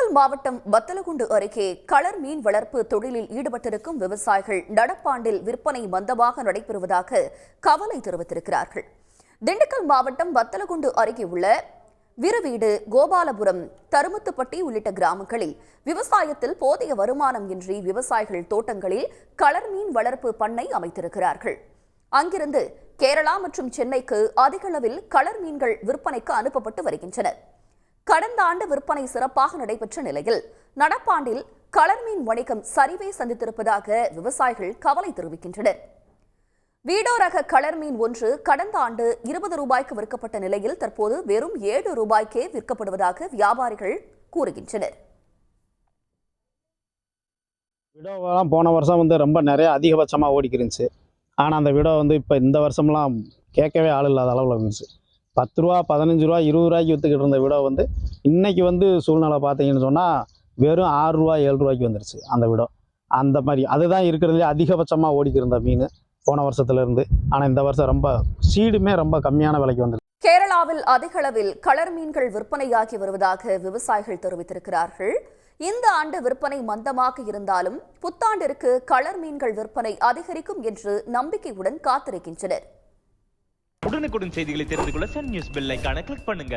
திண்டுக்கல் மாவட்டம் வத்தலகுண்டு அருகே களர் மீன் வளர்ப்பு தொழிலில் ஈடுபட்டிருக்கும் விவசாயிகள் நடப்பாண்டில் விற்பனை மந்தமாக நடைபெறுவதாக கவலை தெரிவித்திருக்கிறார்கள். திண்டுக்கல் மாவட்டம் வத்தலகுண்டு அருகே உள்ள விருவீடு, கோபாலபுரம், தருமத்துப்பட்டி உள்ளிட்ட கிராமங்களில் விவசாயத்தில் போதிய வருமானம் இன்றி விவசாயிகள் தோட்டங்களில் களர் மீன் வளர்ப்பு பண்ணை அமைத்திருக்கிறார்கள். அங்கிருந்து கேரளா மற்றும் சென்னைக்கு அதிக அளவில் களர் மீன்கள் விற்பனைக்கு அனுப்பப்பட்டு வருகின்றன. கடந்த ஆண்டு விற்பனை சிறப்பாக நடைபெற்ற நிலையில் நடப்பாண்டில் களர் மீன் வணிகம் சரிவை சந்தித்திருப்பதாக விவசாயிகள் கவலை தெரிவிக்கின்றனர். வீடோ ரக களர் மீன் ஒன்று கடந்த ஆண்டு 20 ரூபாய்க்கு விற்கப்பட்ட நிலையில் தற்போது வெறும் 7 ரூபாய்க்கே விற்கப்படுவதாக வியாபாரிகள் கூறுகின்றனர். விடோவெல்லாம் போன வருஷம் ரொம்ப நிறைய அதிகபட்சமாக ஓடிக்கிருந்துச்சு. ஆனால் அந்த விடோ இப்போ இந்த வருஷம்லாம் கேட்கவே ஆள் இல்லாத அளவில் இருந்துச்சு. 10 ரூபா, 15 ரூபா, 20 ரூபாய்க்கு விற்றுக்கிட்டு இருந்த விடோ இன்னைக்கு சூழ்நிலை பார்த்தீங்கன்னு சொன்னால் வெறும் 6 ரூபா, 7 ரூபாய்க்கு வந்துருச்சு அந்த விடோ. அந்த மாதிரி அதுதான் இருக்கிறதுலே அதிகபட்சமாக ஓடிக்கிருந்த மீன் போன வருஷத்துலேருந்து. ஆனால் இந்த வருஷம் ரொம்ப சீடுமே ரொம்ப கம்மியான விலைக்கு வந்துருக்கு. கேரளாவில் அதிக அளவில் களர் மீன்கள் விற்பனையாகி வருவதாக விவசாயிகள் தெரிவித்திருக்கிறார்கள். இந்த ஆண்டு விற்பனை மந்தமாக இருந்தாலும் புத்தாண்டிற்கு களர் மீன்கள் விற்பனை அதிகரிக்கும் என்று நம்பிக்கையுடன் காத்திருக்கின்றனர். உடனுக்குடன் செய்திகளை தெரிந்து கொள்ள சன் நியூஸ் பெல் ஐகானை கிளிக் பண்ணுங்க.